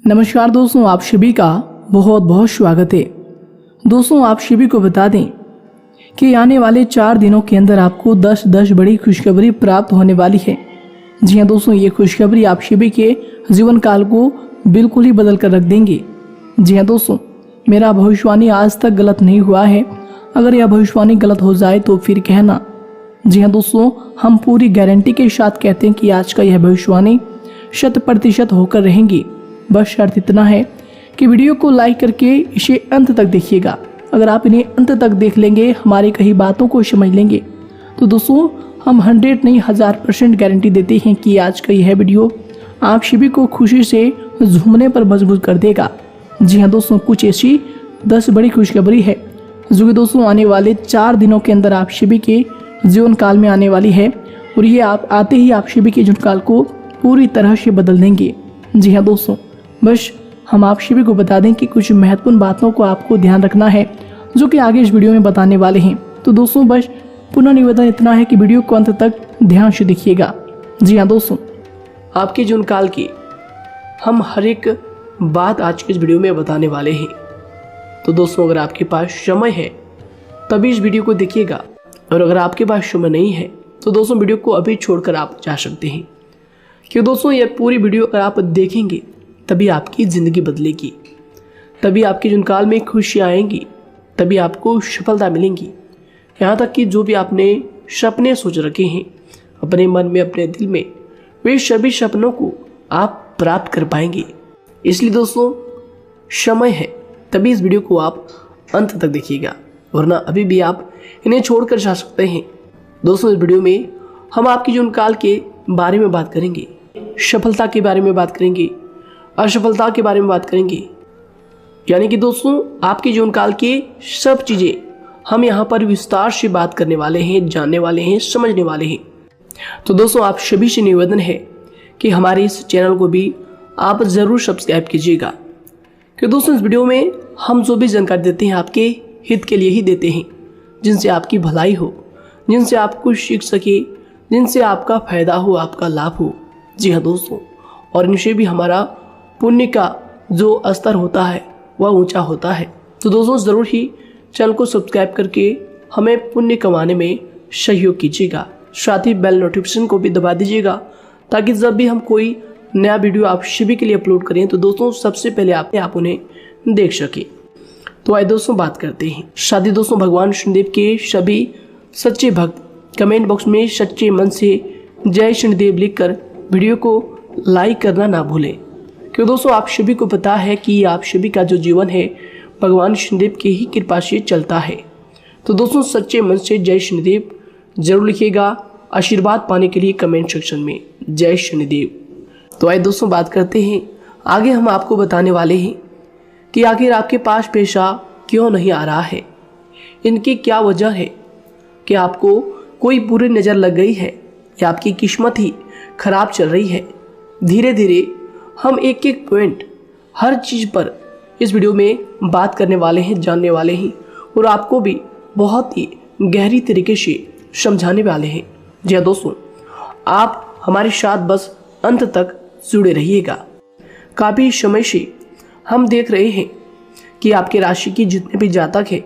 नमस्कार दोस्तों, आप सभी का बहुत बहुत स्वागत है। दोस्तों, आप सभी को बता दें कि आने वाले 4 दिनों के अंदर आपको 10 बड़ी खुशखबरी प्राप्त होने वाली है। जी हाँ दोस्तों, ये खुशखबरी आप सभी के जीवन काल को बिल्कुल ही बदल कर रख देंगे। जी हाँ दोस्तों, मेरा भविष्यवाणी आज तक गलत नहीं हुआ है। अगर यह भविष्यवाणी गलत हो जाए तो फिर कहना। जी हाँ दोस्तों, हम पूरी गारंटी के साथ कहते हैं कि आज का यह भविष्यवाणी 100% होकर रहेंगी। बस शर्त इतना है कि वीडियो को लाइक करके इसे अंत तक देखिएगा। अगर आप इन्हें अंत तक देख लेंगे, हमारी कही बातों को समझ लेंगे, तो दोस्तों हम 100 नहीं 1000% गारंटी देते हैं कि आज का यह वीडियो आप सभी को खुशी से झूमने पर मजबूर कर देगा। जी हाँ दोस्तों, कुछ ऐसी 10 बड़ी खुशखबरी है जो कि दोस्तों आने वाले 4 दिनों के अंदर आप सभी के जीवन काल में आने वाली है, और ये आप आते ही आप सभी के जीवन काल को पूरी तरह से बदल देंगे। जी हाँ दोस्तों, बस हम आप सभी को बता दें कि कुछ महत्वपूर्ण बातों को आपको ध्यान रखना है जो कि आगे इस वीडियो में बताने वाले हैं। तो दोस्तों बस पुनः निवेदन इतना है कि वीडियो को अंत तक ध्यान से देखिएगा। जी हाँ दोस्तों, आपके जीवन काल की हम हर एक बात आज के इस वीडियो में बताने वाले हैं। तो दोस्तों, अगर आपके पास समय है तभी इस वीडियो को देखिएगा, और अगर आपके पास समय नहीं है तो दोस्तों वीडियो को अभी छोड़कर आप जा सकते हैं। क्यों दोस्तों, यह पूरी वीडियो अगर आप देखेंगे तभी आपकी ज़िंदगी बदलेगी, तभी आपके जीवन काल में खुशियाँ आएंगी, तभी आपको सफलता मिलेंगी। यहाँ तक कि जो भी आपने सपने सोच रखे हैं अपने मन में, अपने दिल में, वे सभी सपनों को आप प्राप्त कर पाएंगे। इसलिए दोस्तों समय है तभी इस वीडियो को आप अंत तक देखिएगा, वरना अभी भी आप इन्हें छोड़कर जा सकते हैं। दोस्तों, इस वीडियो में हम आपके जीवन काल के बारे में बात करेंगे, सफलता के बारे में बात करेंगे, असफलता के बारे में बात करेंगे। यानी कि दोस्तों आपके जीवन काल के सब चीज़ें हम यहाँ पर विस्तार से बात करने वाले हैं, जानने वाले हैं, समझने वाले हैं। तो दोस्तों आप सभी से निवेदन है कि हमारे इस चैनल को भी आप ज़रूर सब्सक्राइब कीजिएगा, कि दोस्तों इस वीडियो में हम जो भी जानकारी देते हैं आपके हित के लिए ही देते हैं, जिनसे आपकी भलाई हो, जिनसे आप कुछ सीख सके, जिनसे आपका फायदा हो, आपका लाभ हो। जी हाँ दोस्तों, और इनसे भी हमारा पुण्य का जो स्तर होता है वह ऊंचा होता है। तो दोस्तों ज़रूर ही चैनल को सब्सक्राइब करके हमें पुण्य कमाने में सहयोग कीजिएगा। साथ ही बेल नोटिफिकेशन को भी दबा दीजिएगा, ताकि जब भी हम कोई नया वीडियो आप सभी के लिए अपलोड करें तो दोस्तों सबसे पहले आप उन्हें देख सकें। तो आइए दोस्तों बात करते हैं। साथ ही दोस्तों भगवान शनिदेव के सभी सच्चे भक्त कमेंट बॉक्स में सच्चे मन से जय शनिदेव लिखकर वीडियो को लाइक करना ना भूलें, क्योंकि दोस्तों आप सभी को पता है कि आप सभी का जो जीवन है भगवान शनिदेव की ही कृपा से चलता है। तो दोस्तों सच्चे मन से जय शनिदेव जरूर लिखिएगा, आशीर्वाद पाने के लिए कमेंट सेक्शन में जय शनिदेव। तो आइए दोस्तों बात करते हैं। आगे हम आपको बताने वाले हैं कि आखिर आपके पास पैसा क्यों नहीं आ रहा है, इनकी क्या वजह है, कि आपको कोई बुरी नज़र लग गई है या आपकी किस्मत ही खराब चल रही है। धीरे धीरे हम एक एक पॉइंट हर चीज़ पर इस वीडियो में बात करने वाले हैं, जानने वाले हैं, और आपको भी बहुत ही गहरी तरीके से समझाने वाले हैं। जी हाँ दोस्तों, आप हमारे साथ बस अंत तक जुड़े रहिएगा। काफ़ी समय से हम देख रहे हैं कि आपके राशि की जितने भी जातक हैं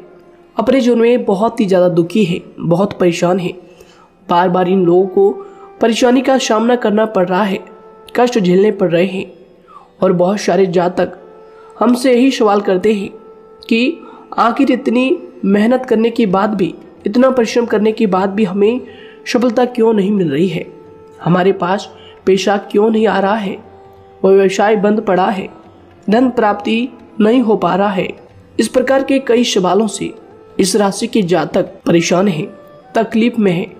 अपने जीवन में बहुत ही ज़्यादा दुखी है, बहुत परेशान है। बार बार इन लोगों को परेशानी का सामना करना पड़ रहा है, कष्ट झेलने पड़ रहे हैं, और बहुत सारे जातक हमसे यही सवाल करते हैं कि आखिर इतनी मेहनत करने के बाद भी, इतना परिश्रम करने के बाद भी हमें सफलता क्यों नहीं मिल रही है, हमारे पास पैसा क्यों नहीं आ रहा है, वह व्यवसाय बंद पड़ा है, धन प्राप्ति नहीं हो पा रहा है। इस प्रकार के कई सवालों से इस राशि के जातक परेशान हैं, तकलीफ में हैं,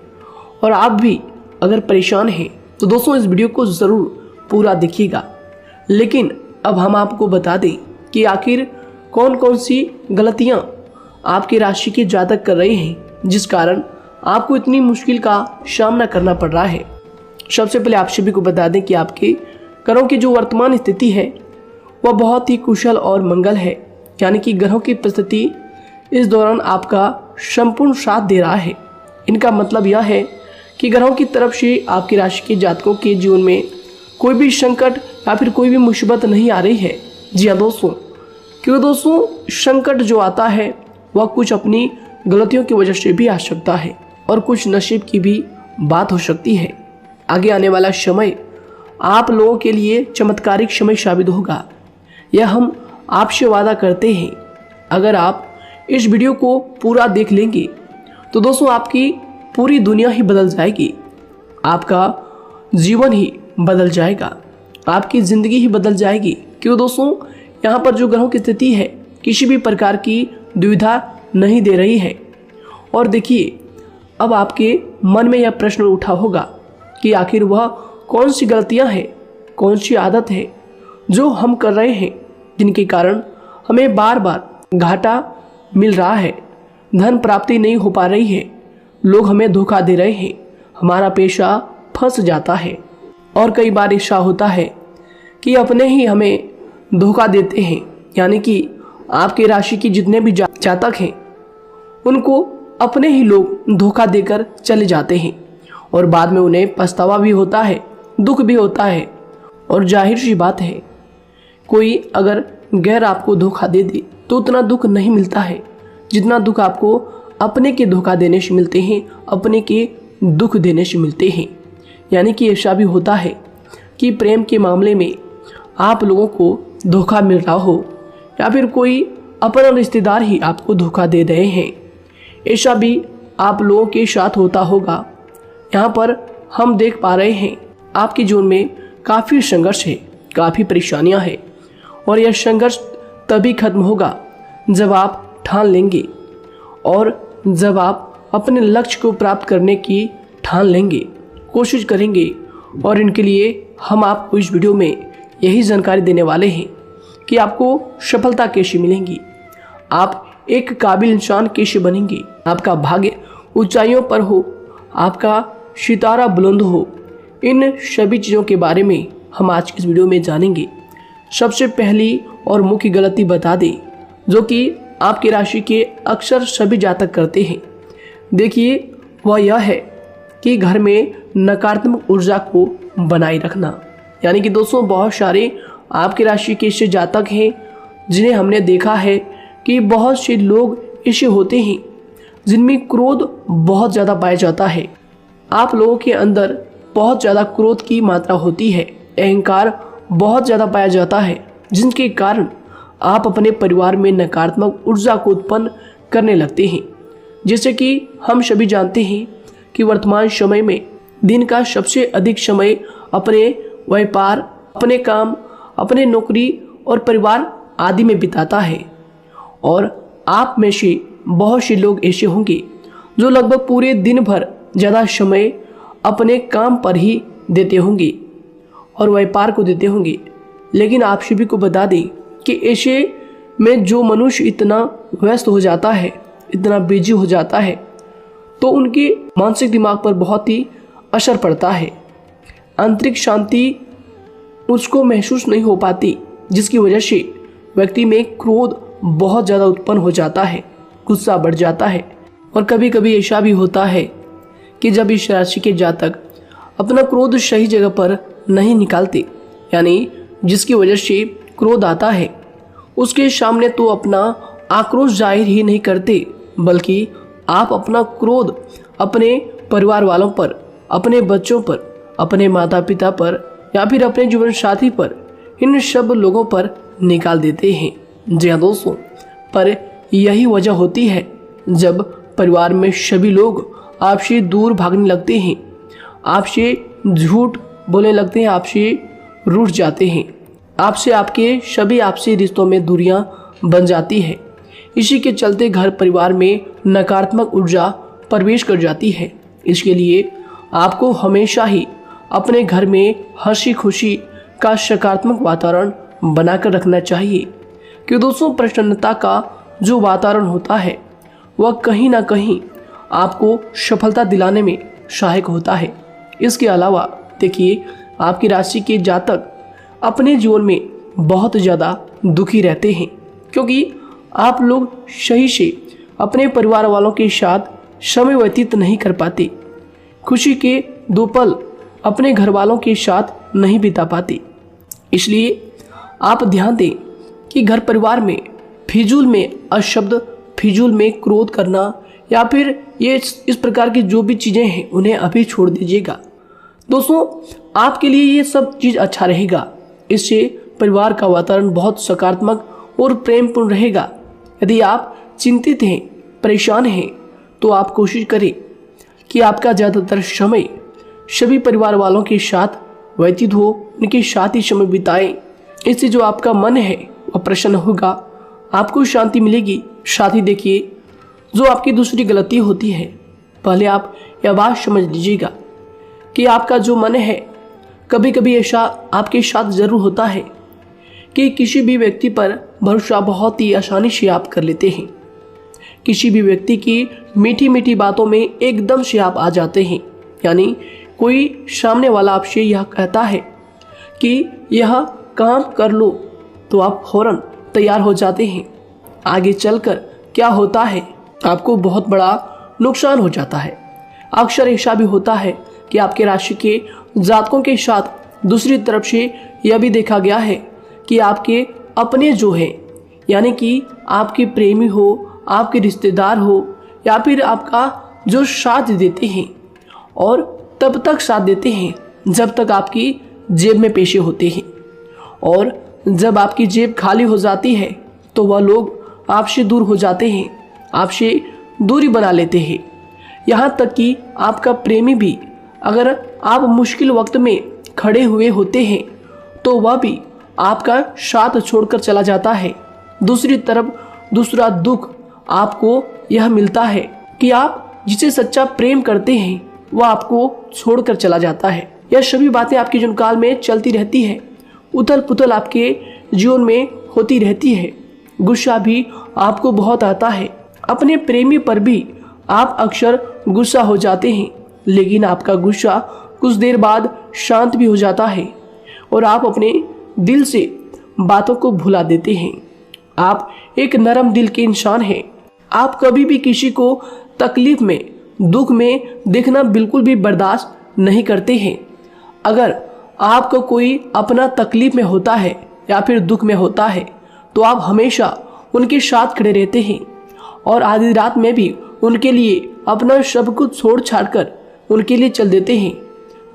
और आप भी अगर परेशान हैं तो दोस्तों इस वीडियो को ज़रूर पूरा देखिएगा। लेकिन अब हम आपको बता दें कि आखिर कौन कौन सी गलतियां आपकी राशि के जातक कर रहे हैं जिस कारण आपको इतनी मुश्किल का सामना करना पड़ रहा है। सबसे पहले आप सभी को बता दें कि आपके ग्रहों की जो वर्तमान स्थिति है वह बहुत ही कुशल और मंगल है, यानी कि ग्रहों की परिस्थिति इस दौरान आपका संपूर्ण साथ दे रहा है। इनका मतलब यह है कि ग्रहों की तरफ से आपकी राशि के जातकों के जीवन में कोई भी संकट या फिर कोई भी मुसीबत नहीं आ रही है। जी हाँ दोस्तों, क्योंकि दोस्तों संकट जो आता है वह कुछ अपनी गलतियों की वजह से भी आ सकता है और कुछ नसीब की भी बात हो सकती है। आगे आने वाला समय आप लोगों के लिए चमत्कारिक समय साबित होगा, यह हम आपसे वादा करते हैं। अगर आप इस वीडियो को पूरा देख लेंगे तो दोस्तों आपकी पूरी दुनिया ही बदल जाएगी, आपका जीवन ही बदल जाएगा, आपकी ज़िंदगी ही बदल जाएगी। क्यों दोस्तों, यहाँ पर जो ग्रहों की स्थिति है किसी भी प्रकार की दुविधा नहीं दे रही है। और देखिए, अब आपके मन में यह प्रश्न उठा होगा कि आखिर वह कौन सी गलतियाँ हैं, कौन सी आदत है जो हम कर रहे हैं जिनके कारण हमें बार बार घाटा मिल रहा है, धन प्राप्ति नहीं हो पा रही है, लोग हमें धोखा दे रहे हैं, हमारा पैसा फंस जाता है। और कई बार ऐसा होता है कि अपने ही हमें धोखा देते हैं, यानी कि आपके राशि की जितने भी जातक हैं उनको अपने ही लोग धोखा देकर चले जाते हैं और बाद में उन्हें पछतावा भी होता है, दुख भी होता है। और जाहिर सी बात है, कोई अगर गैर आपको धोखा दे दे तो उतना दुख नहीं मिलता है जितना दुख आपको अपने के धोखा देने से मिलते हैं, अपने के दुख देने से मिलते हैं। यानी कि ऐसा भी होता है कि प्रेम के मामले में आप लोगों को धोखा मिल रहा हो या फिर कोई अपना रिश्तेदार ही आपको धोखा दे रहे हैं, ऐसा भी आप लोगों के साथ होता होगा। यहाँ पर हम देख पा रहे हैं आपके जीवन में काफ़ी संघर्ष है, काफ़ी परेशानियाँ हैं और यह संघर्ष तभी खत्म होगा जब आप ठान लेंगे और जब आप अपने लक्ष्य को प्राप्त करने की ठान लेंगे, कोशिश करेंगे। और इनके लिए हम आपको इस वीडियो में यही जानकारी देने वाले हैं कि आपको सफलता कैसे मिलेंगी, आप एक काबिल इंसान कैसे बनेंगे, आपका भाग्य ऊंचाइयों पर हो, आपका सितारा बुलंद हो। इन सभी चीज़ों के बारे में हम आज की इस वीडियो में जानेंगे। सबसे पहली और मुख्य गलती बता दें जो कि आपकी राशि के अक्सर सभी जातक करते हैं, देखिए वह यह है कि घर में नकारात्मक ऊर्जा को बनाए रखना। यानी कि दोस्तों बहुत सारे आपकी राशि के ऐसे जातक हैं जिन्हें हमने देखा है कि बहुत से लोग ऐसे होते हैं जिनमें क्रोध बहुत ज़्यादा पाया जाता है। आप लोगों के अंदर बहुत ज़्यादा क्रोध की मात्रा होती है, अहंकार बहुत ज़्यादा पाया जाता है, जिनके कारण आप अपने परिवार में नकारात्मक ऊर्जा को उत्पन्न करने लगते हैं। जैसे कि हम सभी जानते हैं कि वर्तमान समय में दिन का सबसे अधिक समय अपने व्यापार, अपने काम, अपने नौकरी और परिवार आदि में बिताता है। और आप में से बहुत से लोग ऐसे होंगे जो लगभग पूरे दिन भर ज़्यादा समय अपने काम पर ही देते होंगे और व्यापार को देते होंगे। लेकिन आप सभी को बता दें कि ऐसे में जो मनुष्य इतना व्यस्त हो जाता है, इतना बिजी हो जाता है, तो उनके मानसिक दिमाग पर बहुत ही असर पड़ता है। आंतरिक शांति उसको महसूस नहीं हो पाती, जिसकी वजह से व्यक्ति में क्रोध बहुत ज़्यादा उत्पन्न हो जाता है, गुस्सा बढ़ जाता है। और कभी कभी ऐसा भी होता है कि जब इस राशि के जातक अपना क्रोध सही जगह पर नहीं निकालते, यानी जिसकी वजह से क्रोध आता है, उसके सामने तो अपना आक्रोश जाहिर ही नहीं करते, बल्कि आप अपना क्रोध अपने परिवार वालों पर, अपने बच्चों पर, अपने माता पिता पर या फिर अपने जीवन साथी पर, इन सब लोगों पर निकाल देते हैं। जी हाँ दोस्तों, पर यही वजह होती है जब परिवार में सभी लोग आपसे दूर भागने लगते हैं, आपसे झूठ बोलने लगते हैं, आपसे रूठ जाते हैं, आपसे आपके सभी आपसी रिश्तों में दूरियां बन जाती है। इसी के चलते घर परिवार में नकारात्मक ऊर्जा प्रवेश कर जाती है। इसके लिए आपको हमेशा ही अपने घर में हंसी खुशी का सकारात्मक वातावरण बनाकर रखना चाहिए। कि दोस्तों प्रसन्नता का जो वातावरण होता है वह कहीं ना कहीं आपको सफलता दिलाने में सहायक होता है। इसके अलावा देखिए, आपकी राशि के जातक अपने जीवन में बहुत ज़्यादा दुखी रहते हैं, क्योंकि आप लोग सही से अपने परिवार वालों के साथ समय व्यतीत नहीं कर पाते, खुशी के दो पल अपने घर वालों के साथ नहीं बिता पाते। इसलिए आप ध्यान दें कि घर परिवार में फिजूल में अशब्द, फिजूल में क्रोध करना या फिर ये इस प्रकार की जो भी चीज़ें हैं उन्हें अभी छोड़ दीजिएगा। दोस्तों, आपके लिए ये सब चीज़ अच्छा रहेगा। इससे परिवार का वातावरण बहुत सकारात्मक और प्रेमपूर्ण रहेगा। यदि आप चिंतित हैं, परेशान हैं, तो आप कोशिश करें कि आपका ज़्यादातर समय सभी परिवार वालों के साथ व्यतीत हो, उनके साथ ही समय बिताएं। इससे जो आपका मन है वह प्रसन्न होगा, आपको शांति मिलेगी। साथ ही देखिए, जो आपकी दूसरी गलती होती है, पहले आप यह बात समझ लीजिएगा कि आपका जो मन है, कभी कभी ऐसा आपके साथ ज़रूर होता है कि किसी भी व्यक्ति पर भरोसा बहुत ही आसानी से आप कर लेते हैं। किसी भी व्यक्ति की मीठी मीठी बातों में एकदम से आप आ जाते हैं। यानी कोई सामने वाला आपसे यह कहता है कि यह काम कर लो, तो आप फौरन तैयार हो जाते हैं। आगे चलकर क्या होता है, आपको बहुत बड़ा नुकसान हो जाता है। अक्सर ऐसा भी होता है कि आपके राशि के जातकों के साथ दूसरी तरफ से यह भी देखा गया है कि आपके अपने जो हैं, यानी कि आपके प्रेमी हो, आपके रिश्तेदार हो, या फिर आपका जो साथ देते हैं, और तब तक साथ देते हैं जब तक आपकी जेब में पैसे होते हैं, और जब आपकी जेब खाली हो जाती है तो वह लोग आपसे दूर हो जाते हैं, आपसे दूरी बना लेते हैं। यहाँ तक कि आपका प्रेमी भी, अगर आप मुश्किल वक्त में खड़े हुए होते हैं तो वह भी आपका साथ छोड़कर चला जाता है। दूसरी तरफ दूसरा दुख आपको यह मिलता है कि आप जिसे सच्चा प्रेम करते हैं वह आपको छोड़कर चला जाता है। यह सभी बातें आपके जीवन काल में चलती रहती है। उथल पुथल आपके जीवन में होती रहती है। गुस्सा भी आपको बहुत आता है। अपने प्रेमी पर भी आप अक्सर गुस्सा हो जाते हैं, लेकिन आपका गुस्सा कुछ देर बाद शांत भी हो जाता है और आप अपने दिल से बातों को भुला देते हैं। आप एक नरम दिल के इंसान हैं। आप कभी भी किसी को तकलीफ में, दुख में देखना बिल्कुल भी बर्दाश्त नहीं करते हैं। अगर आपको कोई अपना तकलीफ में होता है या फिर दुख में होता है तो आप हमेशा उनके साथ खड़े रहते हैं और आधी रात में भी उनके लिए अपना सब कुछ छोड़ छाड़ कर उनके लिए चल देते हैं।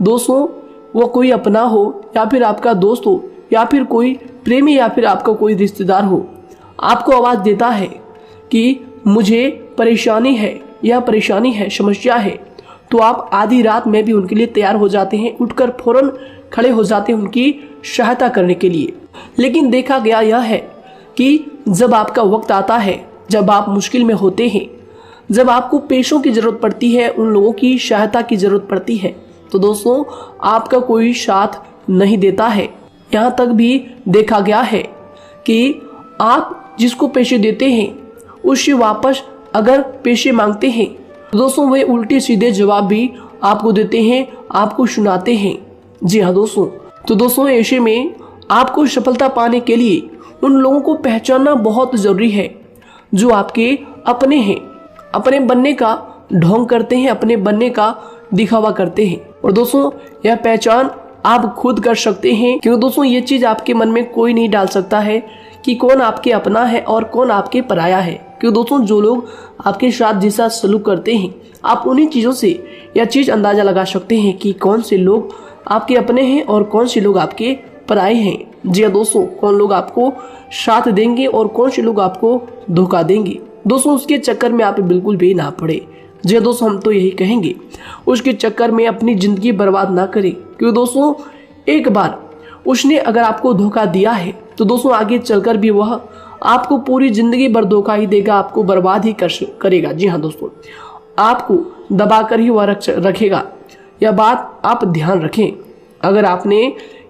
दोस्तों, वो कोई अपना हो या फिर आपका दोस्त हो या फिर कोई प्रेमी या फिर आपका कोई रिश्तेदार हो, आपको आवाज़ देता है कि मुझे परेशानी है, यह परेशानी है, समस्या है, तो आप आधी रात में भी उनके लिए तैयार हो जाते हैं, उठकर फौरन खड़े हो जाते हैं उनकी सहायता करने के लिए। लेकिन देखा गया यह है कि जब आपका वक्त आता है, जब आप मुश्किल में होते हैं, जब आपको पैसों की ज़रूरत पड़ती है, उन लोगों की सहायता की ज़रूरत पड़ती है, तो दोस्तों आपका कोई साथ नहीं देता है। यहाँ तक भी देखा गया है कि आप जिसको पैसे देते हैं उससे वापस अगर पैसे मांगते हैं तो दोस्तों वे उल्टे सीधे जवाब भी आपको देते हैं, आपको सुनाते हैं। जी हाँ दोस्तों, तो दोस्तों ऐसे में आपको सफलता पाने के लिए उन लोगों को पहचानना बहुत ज़रूरी है जो आपके अपने हैं, अपने बनने का ढोंग करते हैं, अपने बनने का दिखावा करते हैं। और दोस्तों यह पहचान आप खुद कर सकते हैं, क्योंकि दोस्तों ये चीज़ आपके मन में कोई नहीं डाल सकता है कि कौन आपके अपना है और कौन आपके पराया है। क्योंकि दोस्तों जो लोग आपके साथ जैसा सलूक करते हैं, आप उन्हीं चीज़ों से यह चीज़ अंदाज़ा लगा सकते हैं कि कौन से लोग आपके अपने हैं और कौन से लोग आपके पराए हैं। जी हाँ दोस्तों, कौन लोग आपको साथ देंगे और कौन से लोग आपको धोखा देंगे। दोस्तों उसके चक्कर में आप बिल्कुल भी ना पड़े। जी दोस्तों, हम तो यही कहेंगे, उसके चक्कर में अपनी ज़िंदगी बर्बाद ना करें, क्योंकि दोस्तों एक बार उसने अगर आपको धोखा दिया है तो दोस्तों आगे चलकर भी वह आपको पूरी ज़िंदगी भर धोखा ही देगा, आपको बर्बाद ही करेगा। जी हाँ दोस्तों, आपको दबा कर ही वह रखेगा। यह बात आप ध्यान रखें। अगर आपने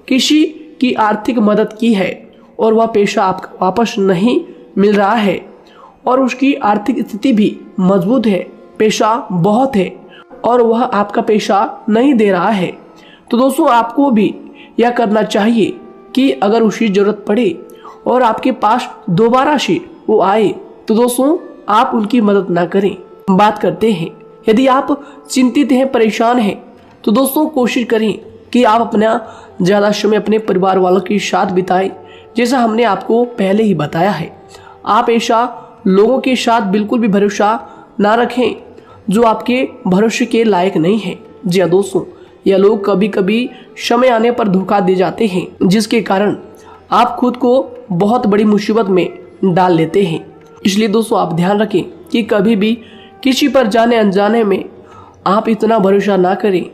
किसी की आर्थिक मदद की है और वह पैसा आपको वापस नहीं मिल रहा है और उसकी आर्थिक स्थिति भी मजबूत है, पैसा बहुत है और वह आपका पैसा नहीं दे रहा है, तो दोस्तों आपको भी यह करना चाहिए कि अगर उसी ज़रूरत पड़े और आपके पास दोबारा से वो आए तो दोस्तों आप उनकी मदद ना करें। बात करते हैं, यदि आप चिंतित हैं, परेशान हैं, तो दोस्तों कोशिश करें कि आप अपना ज़्यादा समय अपने परिवार वालों के साथ बिताएं। जैसा हमने आपको पहले ही बताया है, आप ऐसा लोगों के साथ बिल्कुल भी भरोसा ना रखें जो आपके भरोसे के लायक नहीं है। जी हाँ दोस्तों, यह लोग कभी कभी समय आने पर धोखा दे जाते हैं, जिसके कारण आप खुद को बहुत बड़ी मुसीबत में डाल लेते हैं। इसलिए दोस्तों आप ध्यान रखें कि कभी भी किसी पर जाने अनजाने में आप इतना भरोसा ना करें,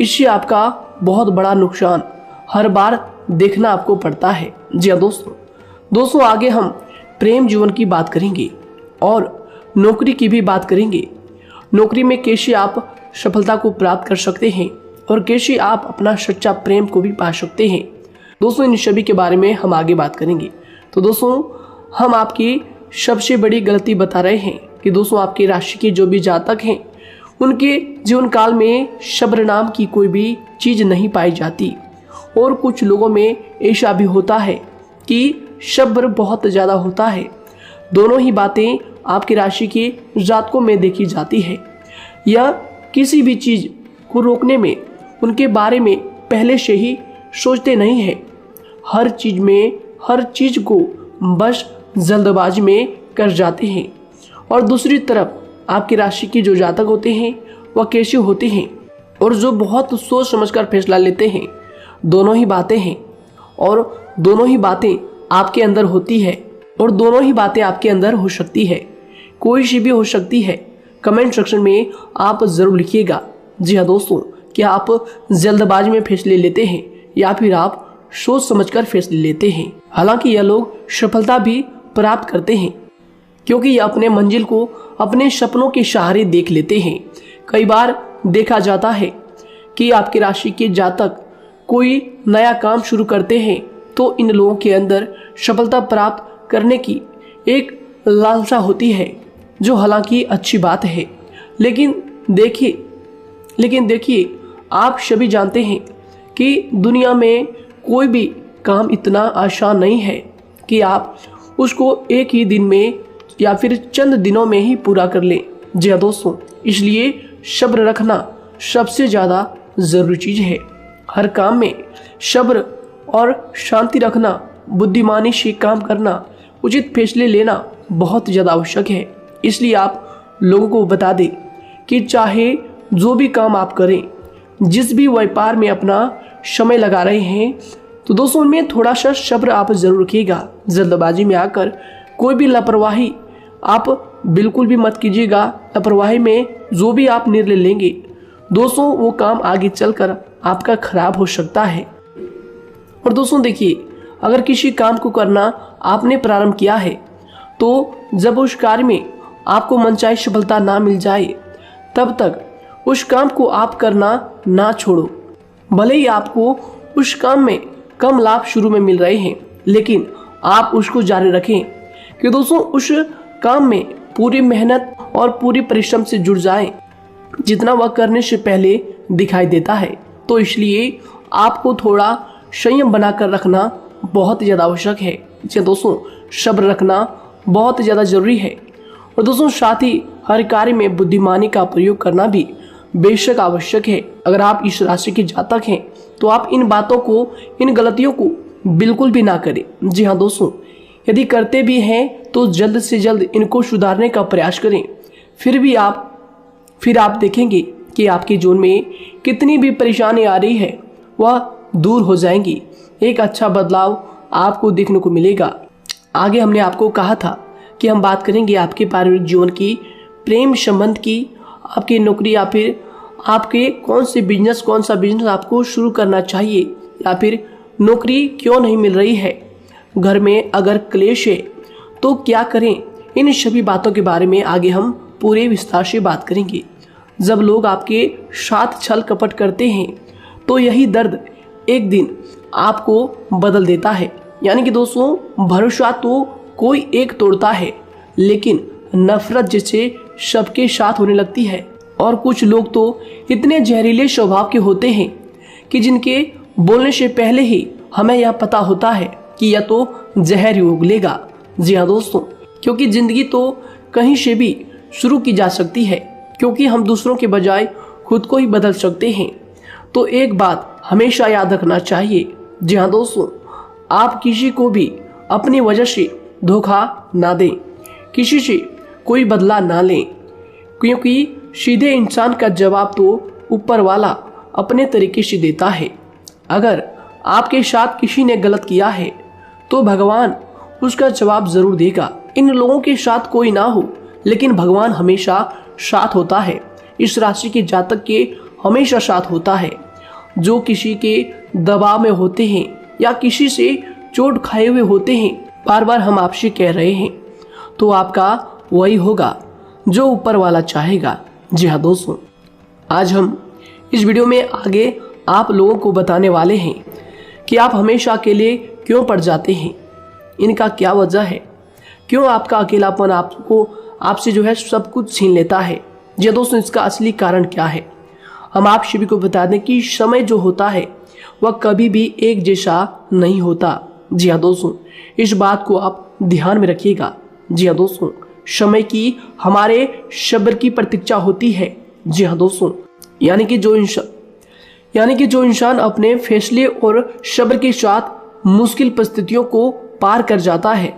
इससे आपका बहुत बड़ा नुकसान हर बार देखना आपको पड़ता है। जी हाँ दोस्तों आगे हम प्रेम जीवन की बात करेंगे और नौकरी की भी बात करेंगे। नौकरी में कैसे आप सफलता को प्राप्त कर सकते हैं और कैसे आप अपना सच्चा प्रेम को भी पा सकते हैं। दोस्तों इन सभी के बारे में हम आगे बात करेंगे। तो दोस्तों हम आपकी सबसे बड़ी गलती बता रहे हैं कि दोस्तों आपकी राशि के जो भी जातक हैं उनके जीवन काल में सब्र नाम की कोई भी चीज नहीं पाई जाती, और कुछ लोगों में ऐसा भी होता है कि सब्र बहुत ज़्यादा होता है। दोनों ही बातें आपकी राशि के जातकों में देखी जाती है। या किसी भी चीज़ को रोकने में उनके बारे में पहले से ही सोचते नहीं है, हर चीज़ को बस जल्दबाजी में कर जाते हैं। और दूसरी तरफ आपकी राशि के जो जातक होते हैं वह कैसे होते हैं और जो बहुत सोच समझकर फैसला लेते हैं। दोनों ही बातें हैं और दोनों ही बातें आपके अंदर होती है और दोनों ही बातें आपके अंदर हो सकती है, कोई सी भी हो सकती है। कमेंट सेक्शन में आप ज़रूर लिखिएगा। जी हाँ दोस्तों, क्या आप जल्दबाजी में फैसले लेते हैं या फिर आप सोच समझकर फैसले लेते हैं। हालांकि यह लोग सफलता भी प्राप्त करते हैं क्योंकि ये अपने मंजिल को अपने सपनों के सहारे देख लेते हैं। कई बार देखा जाता है कि आपकी राशि के जातक कोई नया काम शुरू करते हैं तो इन लोगों के अंदर सफलता प्राप्त करने की एक लालसा होती है, जो हालांकि अच्छी बात है। लेकिन देखिए आप सभी जानते हैं कि दुनिया में कोई भी काम इतना आसान नहीं है कि आप उसको एक ही दिन में या फिर चंद दिनों में ही पूरा कर लें। जी हाँ दोस्तों, इसलिए सब्र रखना सबसे ज़्यादा ज़रूरी चीज़ है। हर काम में सब्र और शांति रखना, बुद्धिमानी से काम करना, उचित फैसले लेना बहुत ज़्यादा आवश्यक है। इसलिए आप लोगों को बता दें कि चाहे जो भी काम आप करें, जिस भी व्यापार में अपना समय लगा रहे हैं, तो दोस्तों उनमें थोड़ा सा सब्र आप जरूर रखिएगा। जल्दबाजी में आकर कोई भी लापरवाही आप बिल्कुल भी मत कीजिएगा। लापरवाही में जो भी आप निर्णय लेंगे दोस्तों, वो काम आगे चलकर आपका खराब हो सकता है। और दोस्तों देखिए, अगर किसी काम को करना आपने प्रारंभ किया है तो जब उस कार्य में आपको मनचाही सफलता ना मिल जाए तब तक उस काम को आप करना ना छोड़ो। भले ही आपको उस काम में कम लाभ शुरू में मिल रहे हैं, लेकिन आप उसको जारी रखें कि दोस्तों उस काम में पूरी मेहनत और पूरी परिश्रम से जुड़ जाएं, जितना वह करने से पहले दिखाई देता है। तो इसलिए आपको थोड़ा संयम बनाकर रखना बहुत ज़्यादा आवश्यक है। जी दोस्तों, सब्र रखना बहुत ज़्यादा ज़रूरी है। और दोस्तों साथ ही हर कार्य में बुद्धिमानी का प्रयोग करना भी बेशक आवश्यक है। अगर आप इस राशि के जातक हैं तो आप इन बातों को, इन गलतियों को बिल्कुल भी ना करें। जी हाँ दोस्तों, यदि करते भी हैं तो जल्द से जल्द इनको सुधारने का प्रयास करें। फिर आप देखेंगे कि आपके जीवन में कितनी भी परेशानी आ रही है वह दूर हो जाएंगी। एक अच्छा बदलाव आपको देखने को मिलेगा। आगे हमने आपको कहा था कि हम बात करेंगे आपके पारिवारिक जीवन की, प्रेम संबंध की, आपकी नौकरी या फिर आपके कौन सा बिजनेस आपको शुरू करना चाहिए, या फिर नौकरी क्यों नहीं मिल रही है, घर में अगर क्लेश है तो क्या करें। इन सभी बातों के बारे में आगे हम पूरे विस्तार से बात करेंगे। जब लोग आपके साथ छल कपट करते हैं तो यही दर्द एक दिन आपको बदल देता है। यानी कि दोस्तों, भरोसा तो कोई एक तोड़ता है, लेकिन नफरत जैसे सबके साथ होने लगती है। और कुछ लोग तो इतने जहरीले स्वभाव के होते हैं कि जिनके बोलने से पहले ही हमें यह पता होता है कि यह तो जहर ही उगलेगा। जी हाँ दोस्तों, क्योंकि जिंदगी तो कहीं से भी शुरू की जा सकती है, क्योंकि हम दूसरों के बजाय खुद को ही बदल सकते हैं। तो एक बात हमेशा याद रखना चाहिए। जी हाँ दोस्तों, आप किसी को भी अपनी वजह से धोखा ना दें, किसी से कोई बदला ना लें, क्योंकि सीधे इंसान का जवाब तो ऊपर वाला अपने तरीके से देता है। अगर आपके साथ किसी ने गलत किया है तो भगवान उसका जवाब जरूर देगा। इन लोगों के साथ कोई ना हो, लेकिन भगवान हमेशा साथ होता है। इस राशि के जातक के हमेशा साथ होता है। जो किसी के दबाव में होते हैं या किसी से चोट खाए हुए होते हैं, बार बार हम आपसे कह रहे हैं, तो आपका वही होगा जो ऊपर वाला चाहेगा। जी हाँ दोस्तों, आज हम इस वीडियो में आगे आप लोगों को बताने वाले हैं कि आप हमेशा अकेले क्यों पड़ जाते हैं, इनका क्या वजह है, क्यों आपका अकेलापन आपसे जो है सब कुछ छीन लेता है। जी दोस्तों, इसका असली कारण क्या है हम आप सभी को बता दें कि समय जो होता है वह कभी भी एक जैसा नहीं होता। जी हाँ दोस्तों, इस बात को आप ध्यान में रखिएगा। जी हाँ दोस्तों, समय की हमारे सब्र की प्रतीक्षा होती है। जी हाँ दोस्तों, यानी कि जो इंसान अपने फैसले और सब्र के साथ मुश्किल परिस्थितियों को पार कर जाता है,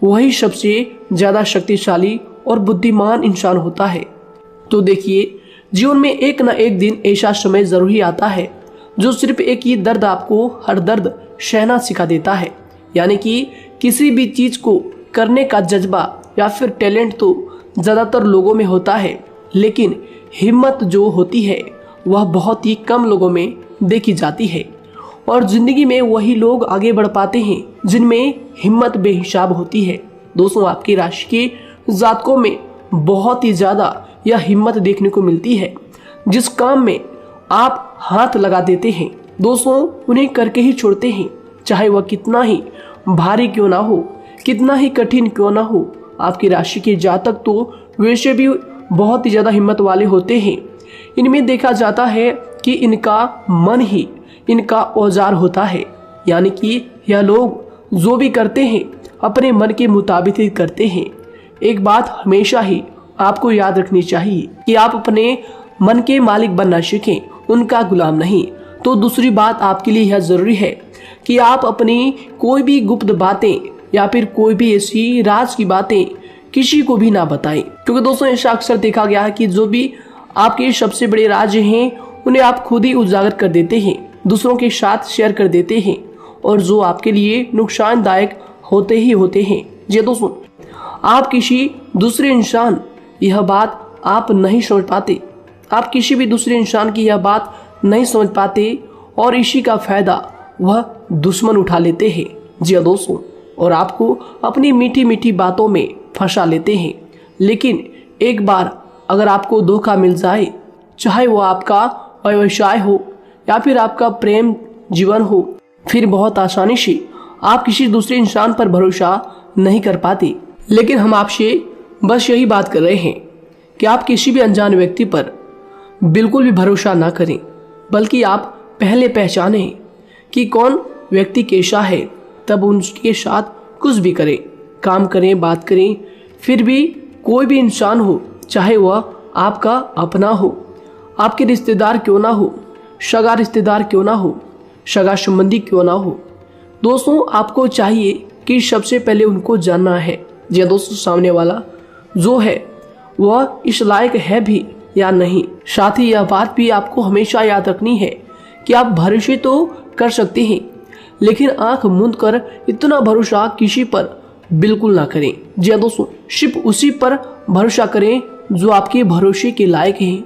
वही सबसे ज्यादा शक्तिशाली और बुद्धिमान इंसान होता है। तो देखिए, जीवन में एक न एक दिन ऐसा समय जरूर ही आता है जो सिर्फ एक ही दर्द आपको हर दर्द सहना सिखा देता है। यानी कि किसी भी चीज को करने का जज्बा या फिर टैलेंट तो ज्यादातर लोगों में होता है, लेकिन हिम्मत जो होती है वह बहुत ही कम लोगों में देखी जाती है। और जिंदगी में वही लोग आगे बढ़ पाते हैं जिनमें हिम्मत बेहिसाब होती है। दोस्तों, आपकी राशि के जातकों में बहुत ही ज्यादा यह हिम्मत देखने को मिलती है। जिस काम में आप हाथ लगा देते हैं दोस्तों, उन्हें करके ही छोड़ते हैं, चाहे वह कितना ही भारी क्यों ना हो, कितना ही कठिन क्यों ना हो। आपकी राशि के जातक तो वैसे भी बहुत ही ज्यादा हिम्मत वाले होते हैं। इनमें देखा जाता है कि इनका मन ही इनका औजार होता है। यानी कि यह लोग जो भी करते हैं अपने मन के मुताबिक ही करते हैं। एक बात हमेशा ही आपको याद रखनी चाहिए कि आप अपने मन के मालिक बनना सीखें, उनका गुलाम नहीं। तो दूसरी बात आपके लिए यह जरूरी है कि आप अपनी कोई भी गुप्त बातें या फिर कोई भी ऐसी राज की बातें किसी को भी ना बताएं, क्योंकि दोस्तों ऐसा अक्सर देखा गया है कि जो भी आपके सबसे बड़े राज हैं उन्हें आप खुद ही उजागर कर देते हैं, दूसरों के साथ शेयर कर देते हैं, और जो आपके लिए नुकसानदायक होते ही होते हैं। जी दोस्तों, आप किसी दूसरे इंसान यह बात आप नहीं समझ पाते, आप किसी भी दूसरे इंसान की यह बात नहीं समझ पाते, और इसी का फायदा वह दुश्मन उठा लेते हैं। जी दोस्तों, और आपको अपनी मीठी मीठी बातों में फंसा लेते हैं। लेकिन एक बार अगर आपको धोखा मिल जाए, चाहे वो आपका व्यवसाय हो या फिर आपका प्रेम जीवन हो, फिर बहुत आसानी से आप किसी दूसरे इंसान पर भरोसा नहीं कर पाते। लेकिन हम आपसे बस यही बात कर रहे हैं कि आप किसी भी अनजान व्यक्ति पर बिल्कुल भी भरोसा ना करें, बल्कि आप पहले पहचानें कि कौन व्यक्ति कैसा है, तब उनके साथ कुछ भी करें, काम करें, बात करें। फिर भी कोई भी इंसान हो, चाहे वह आपका अपना हो, आपके रिश्तेदार क्यों ना हो, सगा रिश्तेदार क्यों ना हो, सगा संबंधी क्यों ना हो, दोस्तों आपको चाहिए कि सबसे पहले उनको जानना है जी दोस्तों, सामने वाला जो है वह इस लायक है भी या नहीं। साथ ही यह बात भी आपको हमेशा याद रखनी है कि आप भरोसे तो कर सकते हैं, लेकिन आंख मूंद कर इतना भरोसा किसी पर बिल्कुल ना करें। जी दोस्तों, सिर्फ उसी पर भरोसा करें जो आपके भरोसे के लायक है,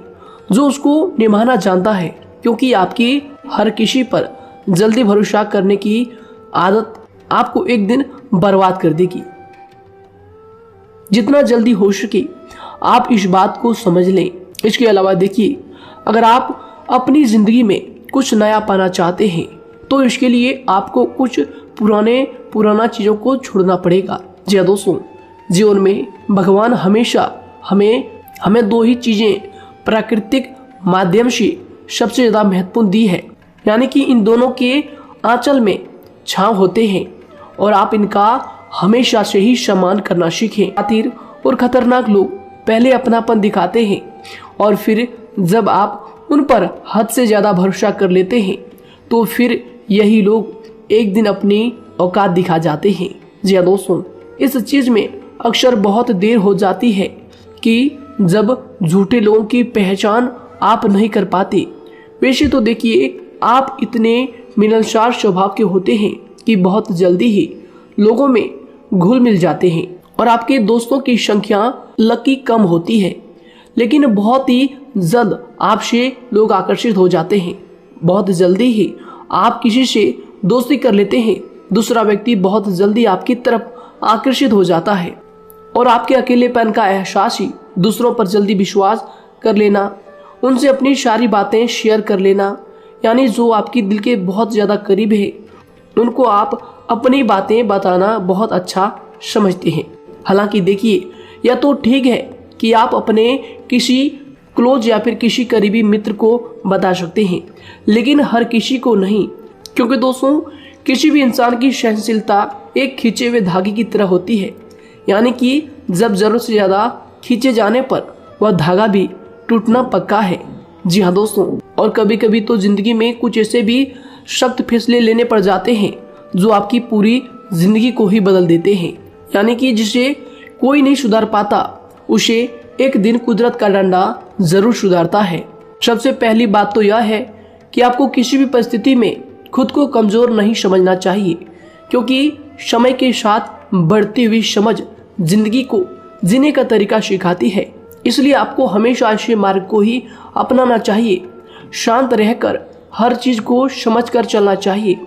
जो उसको निभाना जानता है, क्योंकि आपकी हर किसी पर जल्दी भरोसा करने की आदत आपको एक दिन बर्बाद कर देगी। जितना जल्दी हो सके आप इस बात को समझ लें। इसके अलावा देखिए, अगर आप अपनी जिंदगी में कुछ नया पाना चाहते हैं तो इसके लिए आपको कुछ पुराना चीजों को छोड़ना पड़ेगा। जी हाँ दोस्तों, जीवन में भगवान हमेशा हमें दो ही चीजें प्राकृतिक माध्यम से सबसे ज्यादा महत्वपूर्ण दी है, यानी कि इन दोनों के आंचल में छांव होते हैं और आप इनका हमेशा से ही सम्मान करना सीखें। शातिर और खतरनाक लोग पहले अपनापन दिखाते हैं और फिर जब आप उन पर हद से ज्यादा भरोसा कर लेते हैं तो फिर यही लोग एक दिन अपनी औकात दिखा जाते हैं। जी हाँ दोस्तों, इस चीज में अक्सर बहुत देर हो जाती है कि जब झूठे लोगों की पहचान आप नहीं कर पाते। वैसे तो देखिए, आप इतने मिलनसार स्वभाव के होते हैं कि बहुत जल्दी ही लोगों में घुल मिल जाते हैं और आपके दोस्तों की संख्या लकी कम होती है, लेकिन बहुत ही जल्द आपसे लोग आकर्षित हो जाते हैं। बहुत जल्दी ही आप किसी से दोस्ती कर लेते हैं, दूसरा व्यक्ति बहुत जल्दी आपकी तरफ आकर्षित हो जाता है और आपके अकेलेपन का एहसास ही दूसरों पर जल्दी विश्वास कर लेना, उनसे अपनी सारी बातें शेयर कर लेना, यानी जो आपकी दिल के बहुत ज़्यादा करीब है उनको आप अपनी बातें बताना बहुत अच्छा समझते हैं। हालांकि देखिए, यह तो ठीक है कि आप अपने किसी क्लोज या फिर किसी करीबी मित्र को बता सकते हैं, लेकिन हर किसी को नहीं, क्योंकि दोस्तों किसी भी इंसान की सहनशीलता एक खींचे हुए धागे की तरह होती है, यानी कि जब जरूरत से ज़्यादा खींचे जाने पर वह धागा भी टूटना पक्का है। जी हाँ दोस्तों, और कभी कभी तो जिंदगी में कुछ ऐसे भी सख्त फैसले लेने पड़ जाते हैं जो आपकी पूरी जिंदगी को ही बदल देते हैं, यानी कि जिसे कोई नहीं सुधार पाता उसे एक दिन कुदरत का डंडा जरूर सुधारता है। सबसे पहली बात तो यह है कि आपको किसी भी परिस्थिति में खुद को कमजोर नहीं समझना चाहिए, क्योंकि समय के साथ बढ़ती हुई समझ जिंदगी को जीने का तरीका सिखाती है। इसलिए आपको हमेशा ऐसे मार्ग को ही अपनाना चाहिए, शांत रहकर हर चीज को समझकर चलना चाहिए।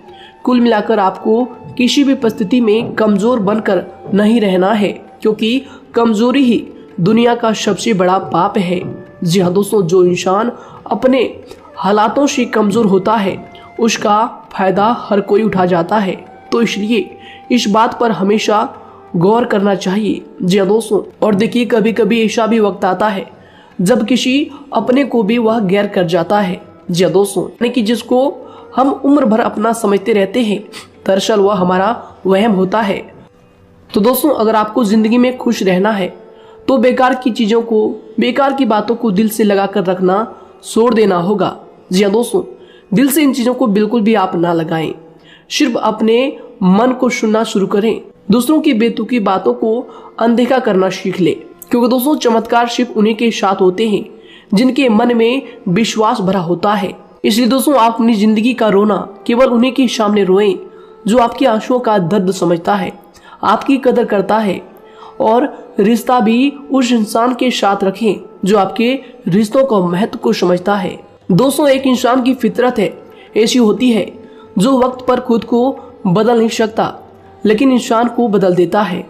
कुल मिलाकर आपको किसी भी परिस्थिति में कमजोर बनकर नहीं रहना है, क्योंकि कमजोरी ही दुनिया का सबसे बड़ा पाप है। जी हाँ दोस्तों, जो इंसान अपने हालातों से कमजोर होता है उसका फायदा हर कोई उठा जाता है, तो इसलिए इस बात पर हमेशा गौर करना चाहिए। जी हाँ दोस्तों, और देखिए कभी कभी ऐसा भी वक्त आता है जब किसी अपने को भी वह गैर कर जाता है। जी हाँ दोस्तों, यानी कि जिसको हम उम्र भर अपना समझते रहते हैं, दरअसल वह हमारा वहम होता है। तो दोस्तों, अगर आपको जिंदगी में खुश रहना है तो बेकार की चीजों को, बेकार की बातों को दिल से लगा कर रखना छोड़ देना होगा। जी हाँ दोस्तों, दिल से इन चीजों को बिल्कुल भी आप ना लगाएं, सिर्फ अपने मन को सुनना शुरू करें। दूसरों की बेतुकी बातों को अनदेखा करना सीख ले, क्योंकि दोस्तों चमत्कार सिर्फ उन्हीं के साथ होते हैं जिनके मन में विश्वास भरा होता है। इसलिए दोस्तों, आप अपनी जिंदगी का रोना केवल उन्हीं के सामने रोएं जो आपके आंसुओं का दर्द समझता है, आपकी कदर करता है, और रिश्ता भी उस इंसान के साथ रखें जो आपके रिश्तों का महत्व को समझता है। दोस्तों, एक इंसान की फितरत है ऐसी होती है जो वक्त पर खुद को बदल नहीं सकता, लेकिन इंसान को बदल देता है।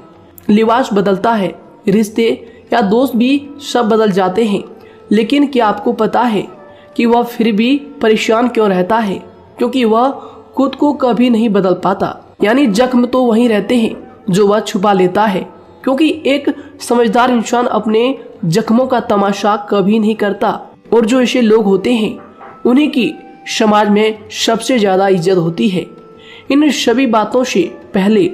लिबास बदलता है, रिश्ते या दोस्त भी सब बदल जाते हैं, लेकिन क्या आपको पता है कि वह फिर भी परेशान क्यों रहता है? क्योंकि वह खुद को कभी नहीं बदल पाता। यानी जख्म तो वहीं रहते हैं जो वह छुपा लेता है, क्योंकि एक समझदार इंसान अपने जख्मों का तमाशा कभी नहीं करता, और जो ऐसे लोग होते हैं उन्हीं की समाज में सबसे ज्यादा इज्जत होती है। इन सभी बातों से पहले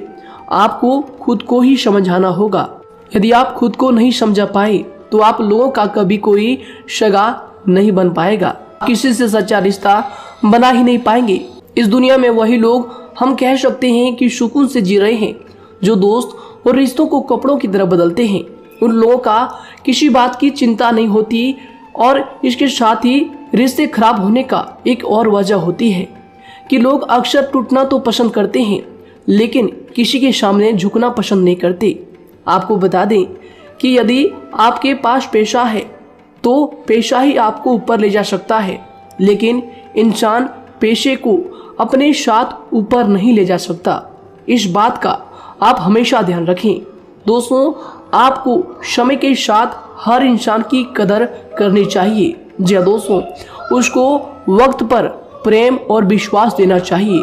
आपको खुद को ही समझाना होगा। यदि आप खुद को नहीं समझा पाए तो आप लोगों का कभी कोई सगा नहीं बन पाएगा, किसी से सच्चा रिश्ता बना ही नहीं पाएंगे। इस दुनिया में वही लोग हम कह सकते हैं कि सुकून से जी रहे हैं जो दोस्त और रिश्तों को कपड़ों की तरह बदलते हैं। उन लोगों का किसी बात की चिंता नहीं होती, और इसके साथ ही रिश्ते खराब होने का एक और वजह होती है कि लोग अक्सर टूटना तो पसंद करते हैं, लेकिन किसी के सामने झुकना पसंद नहीं करते। आपको बता दें कि यदि आपके पास पैसा है तो पैसा ही आपको ऊपर ले जा सकता है, लेकिन इंसान पैसे को अपने साथ ऊपर नहीं ले जा सकता। इस बात का आप हमेशा ध्यान रखें। दोस्तों, आपको समय के साथ हर इंसान की कदर करनी चाहिए। जी हाँ दोस्तों, उसको वक्त पर प्रेम और विश्वास देना चाहिए,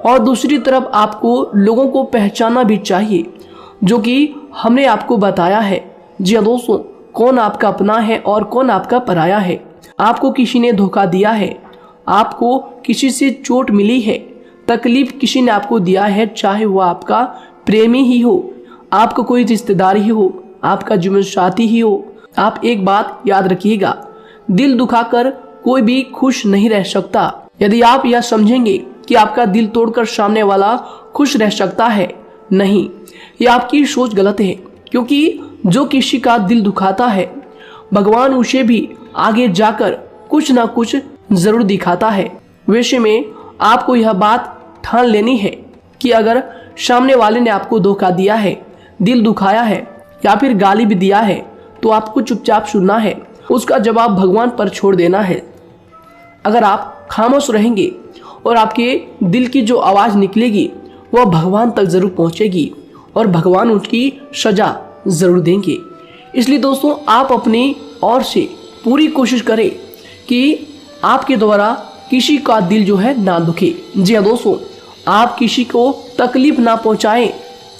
और दूसरी तरफ आपको लोगों को पहचानना भी चाहिए, जो कि हमने आपको बताया है। जी हाँ दोस्तों, कौन आपका अपना है और कौन आपका पराया है। आपको किसी ने धोखा दिया है, आपको किसी से चोट मिली है, तकलीफ किसी ने आपको दिया है, चाहे वो आपका प्रेमी ही हो, आपका कोई रिश्तेदार ही हो, आपका जीवन साथी ही हो। आप एक बात याद रखिएगा, दिल दुखाकर कोई भी खुश नहीं रह सकता। यदि आप यह समझेंगे कि आपका दिल तोड़कर सामने वाला खुश रह सकता है। नहीं, ये आपकी सोच गलत है, क्योंकि जो किसी का दिल दुखाता है भगवान उसे भी आगे जाकर कुछ ना कुछ जरूर दिखाता है। वैसे में आपको यह बात ठान लेनी है कि अगर सामने वाले ने आपको धोखा दिया है, दिल दुखाया है या फिर गाली भी दिया है, तो आपको चुपचाप सुनना है, उसका जवाब भगवान पर छोड़ देना है। अगर आप खामोश रहेंगे और आपके दिल की जो आवाज़ निकलेगी वह भगवान तक जरूर पहुंचेगी और भगवान उसकी सजा जरूर देंगे। इसलिए दोस्तों, आप अपनी ओर से पूरी कोशिश करें कि आपके द्वारा किसी का दिल जो है ना दुखे। जी हाँ दोस्तों, आप किसी को तकलीफ ना पहुंचाएं,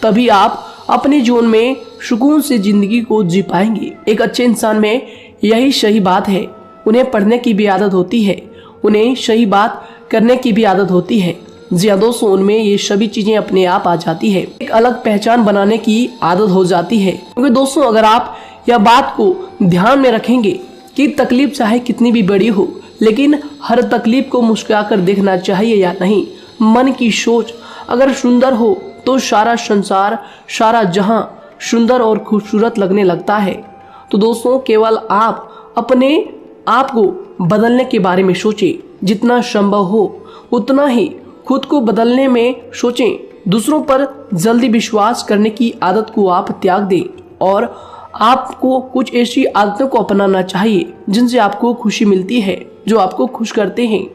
तभी आप अपने जीवन में सुकून से जिंदगी को जी पाएंगे। एक अच्छे इंसान में यही सही बात है। उन्हें पढ़ने की भी आदत होती है, उन्हें सही बात करने की भी आदत होती है। जी हाँ दोस्तों, उनमें ये सभी चीजें अपने आप आ जाती है। एक अलग पहचान बनाने की आदत हो जाती है। क्योंकि दोस्तों, अगर आप यह बात को ध्यान में रखेंगे कि तकलीफ चाहे कितनी भी बड़ी हो, लेकिन हर तकलीफ को मुस्कुराकर देखना चाहिए या नहीं। मन की सोच अगर सुंदर हो तो सारा संसार, सारा जहां सुंदर और खूबसूरत लगने लगता है। तो दोस्तों, केवल आप अपने आप को बदलने के बारे में सोचें। जितना संभव हो उतना ही खुद को बदलने में सोचें। दूसरों पर जल्दी विश्वास करने की आदत को आप त्याग दें और आपको कुछ ऐसी आदतों को अपनाना चाहिए जिनसे आपको खुशी मिलती है, जो आपको खुश करते हैं,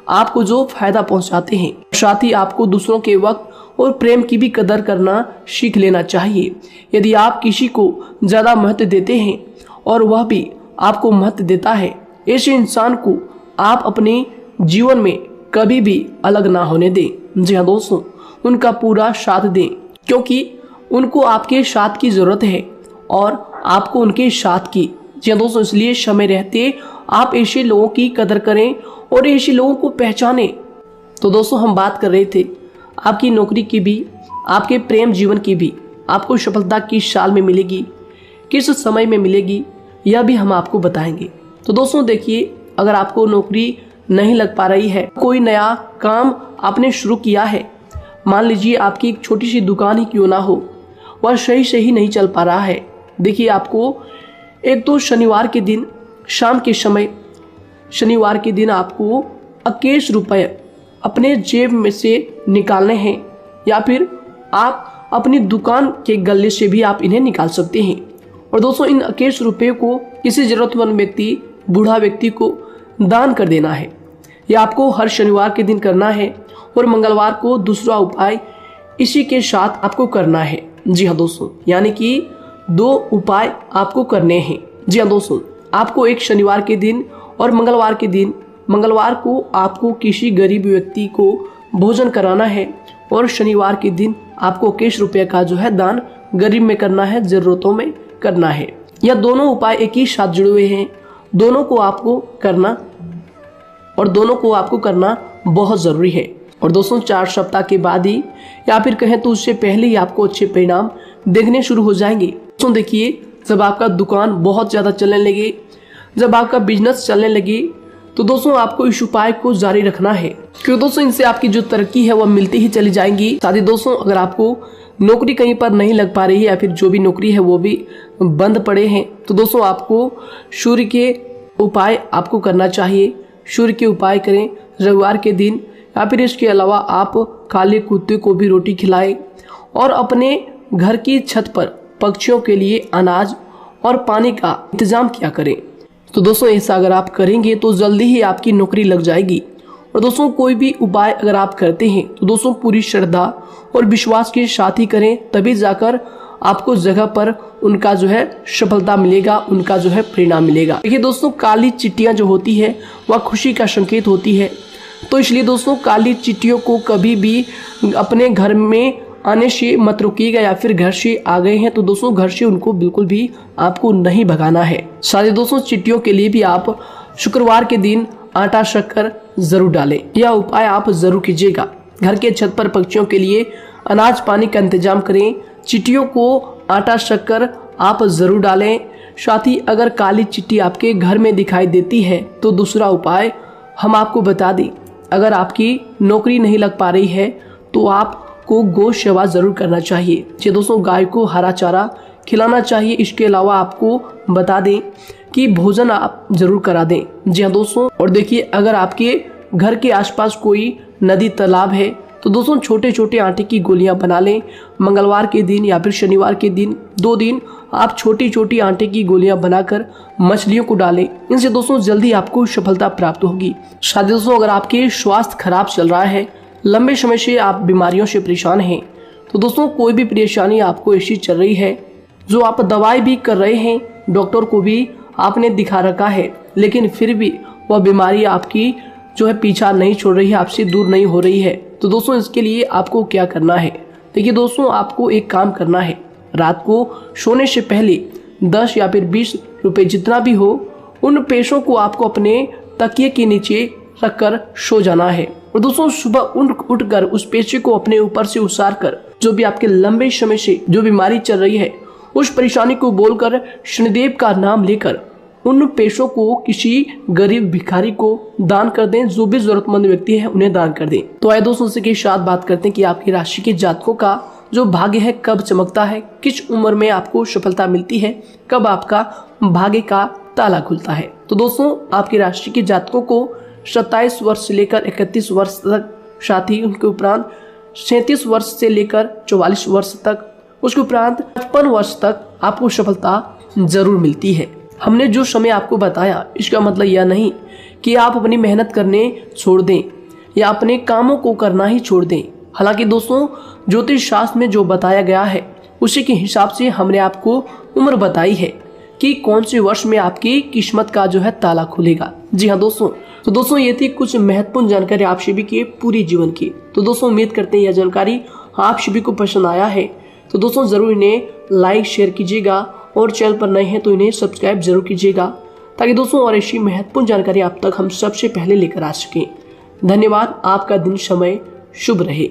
आपको जो फायदा पहुंचाते हैं। साथ ही आपको दूसरों के वक्त और प्रेम की भी कदर करना सीख लेना चाहिए। यदि आप किसी को ज़्यादा महत्व देते हैं और वह भी आपको महत्व देता है, ऐसे इंसान को आप अपने जीवन में कभी भी अलग ना होने दें। जी हाँ दोस्तों, उनका पूरा साथ दें, क्योंकि उनको आपके साथ की ज़रूरत है और आपको उनके साथ की। जी हाँ दोस्तों, इसलिए समय रहते आप ऐसे लोगों की कदर करें और ऐसे लोगों को पहचानें। तो दोस्तों, हम बात कर रहे थे आपकी नौकरी की भी, आपके प्रेम जीवन की भी। आपको सफलता किस साल में मिलेगी, किस समय में मिलेगी, यह भी हम आपको बताएंगे। तो दोस्तों देखिए, अगर आपको नौकरी नहीं लग पा रही है, कोई नया काम आपने शुरू किया है, मान लीजिए आपकी एक छोटी सी दुकान ही क्यों ना हो, वह सही से ही नहीं चल पा रहा है। देखिए, आपको एक तो शनिवार के दिन शाम के समय, शनिवार के दिन आपको 21 रुपये अपने जेब में से निकालने हैं, या फिर आप अपनी दुकान के गले से भी आप इन्हें निकाल सकते हैं। और दोस्तों, इन 21 रुपये को किसी जरूरतमंद व्यक्ति, बूढ़ा व्यक्ति को दान कर देना है। यह आपको हर शनिवार के दिन करना है और मंगलवार को दूसरा उपाय इसी के साथ आपको करना है। जी हाँ दोस्तों, यानी कि 2 उपाय आपको करने हैं। जी हाँ दोस्तों, आपको एक शनिवार के दिन और मंगलवार के दिन, मंगलवार को आपको किसी गरीब व्यक्ति को भोजन कराना है और शनिवार के दिन आपको 21 रुपये का जो है दान गरीब में करना है, जरूरतों में करना है। यह दोनों उपाय एक ही साथ जुड़े हुए हैं, दोनों को आपको करना और दोनों को आपको करना बहुत ज़रूरी है। और दोस्तों, 4 सप्ताह के बाद ही, या फिर कहें तो उससे पहले ही आपको अच्छे परिणाम देखने शुरू हो जाएंगे। दोस्तों देखिए, जब आपका दुकान बहुत ज़्यादा चलने लगे, जब आपका बिजनेस चलने लगे, तो दोस्तों आपको इस उपाय को जारी रखना है, क्योंकि दोस्तों इनसे आपकी जो तरक्की है वह मिलती ही चली जाएंगी। साथ ही दोस्तों, अगर आपको नौकरी कहीं पर नहीं लग पा रही है या फिर जो भी नौकरी है वो भी बंद पड़े हैं, तो दोस्तों आपको सूर्य के उपाय आपको करना चाहिए। सूर्य के उपाय करें रविवार के दिन, या फिर इसके अलावा आप काले कुत्ते को भी रोटी खिलाएं और अपने घर की छत पर पक्षियों के लिए अनाज और पानी का इंतजाम किया करें। तो दोस्तों, ऐसा अगर आप करेंगे तो जल्दी ही आपकी नौकरी लग जाएगी। और दोस्तों, कोई भी उपाय अगर आप करते हैं तो दोस्तों पूरी श्रद्धा और विश्वास के साथ ही करें, तभी जाकर आपको जगह पर उनका जो है सफलता मिलेगा, उनका जो है परिणाम मिलेगा। देखिए दोस्तों, काली चिट्टियां जो होती है वह खुशी का संकेत होती है। तो इसलिए दोस्तों, काली चिट्टियों को कभी भी अपने घर में आने से मत रोकिएगा, या फिर घर से आ गए हैं तो दोस्तों घर से उनको बिल्कुल भी आपको नहीं भगाना है। साथ ही दोस्तों, चिट्टियों के लिए भी आप शुक्रवार के दिन आटा शक्कर जरूर डालें। यह उपाय आप जरूर कीजिएगा। घर के छत पर पक्षियों के लिए अनाज पानी का इंतजाम करें। चिट्टियों को आटा शक्कर आप जरूर डालें। साथ ही अगर काली चिट्टी आपके घर में दिखाई देती है तो दूसरा उपाय हम आपको बता दें। अगर आपकी नौकरी नहीं लग पा रही है तो आपको गौ सेवा जरूर करना चाहिए। जी दोस्तों, गाय को हरा चारा खिलाना चाहिए। इसके अलावा आपको बता दें कि भोजन आप जरूर करा दें। जी हाँ दोस्तों, और देखिए अगर आपके घर के आसपास कोई नदी तालाब है तो दोस्तों छोटे छोटे आटे की गोलियां बना लें। मंगलवार के दिन या फिर शनिवार के दिन 2 दिन आप छोटी छोटी आटे की गोलियां बनाकर मछलियों को डालें। इनसे दोस्तों जल्दी आपको सफलता प्राप्त होगी। साथ ही दोस्तों अगर आपके स्वास्थ्य खराब चल रहा है, लंबे समय से आप बीमारियों से परेशान हैं, तो दोस्तों कोई भी परेशानी आपको ऐसी चल रही है जो आप दवाई भी कर रहे हैं, डॉक्टर को भी आपने दिखा रखा है, लेकिन फिर भी वह बीमारी आपकी जो है पीछा नहीं छोड़ रही है, आपसे दूर नहीं हो रही है, तो दोस्तों इसके लिए आपको क्या करना है। देखिए दोस्तों, आपको एक काम करना है। रात को सोने से पहले 10 या फिर 20 रुपए जितना भी हो, उन पैसों को आपको अपने तकिए के नीचे रखकर सो जाना है। और दोस्तों सुबह उठकर उस पैसे को अपने ऊपर से उतार कर जो भी आपके लंबे समय से जो बीमारी चल रही है उस परेशानी को बोलकर शनिदेव का नाम लेकर उन पैसों को किसी गरीब भिखारी को दान कर दें। जो भी जरूरतमंद व्यक्ति है उन्हें दान कर दें। तो आइए दोस्तों उसी के साथ बात करते हैं कि आपकी राशि के जातकों का जो भाग्य है कब चमकता है, किस उम्र में आपको सफलता मिलती है, कब आपका भाग्य का ताला खुलता है। तो दोस्तों आपकी राशि के जातकों को 27 वर्ष से लेकर 31 वर्ष तक, साथ ही उनके उपरांत 37 वर्ष से लेकर 44 वर्ष तक, उसके उपरांत 55 वर्ष तक आपको सफलता जरूर मिलती है। हमने जो समय आपको बताया इसका मतलब यह नहीं कि आप अपनी मेहनत करने छोड़ दें या अपने कामों को करना ही छोड़ दें। हालांकि दोस्तों ज्योतिष शास्त्र में जो बताया गया है उसी के हिसाब से हमने आपको उम्र बताई है कि कौन से वर्ष में आपकी किस्मत का जो है ताला खुलेगा। जी हाँ दोस्तों, तो दोस्तों ये थी कुछ महत्वपूर्ण जानकारी आप सभी के पूरे जीवन की। तो दोस्तों उम्मीद करते हैं यह जानकारी आप सभी को पसंद आया है। तो दोस्तों जरूर इन्हें लाइक शेयर कीजिएगा और चैनल पर नए हैं तो इन्हें सब्सक्राइब जरूर कीजिएगा, ताकि दोस्तों और ऐसी महत्वपूर्ण जानकारी आप तक हम सबसे पहले लेकर आ सकें। धन्यवाद। आपका दिन समय शुभ रहे।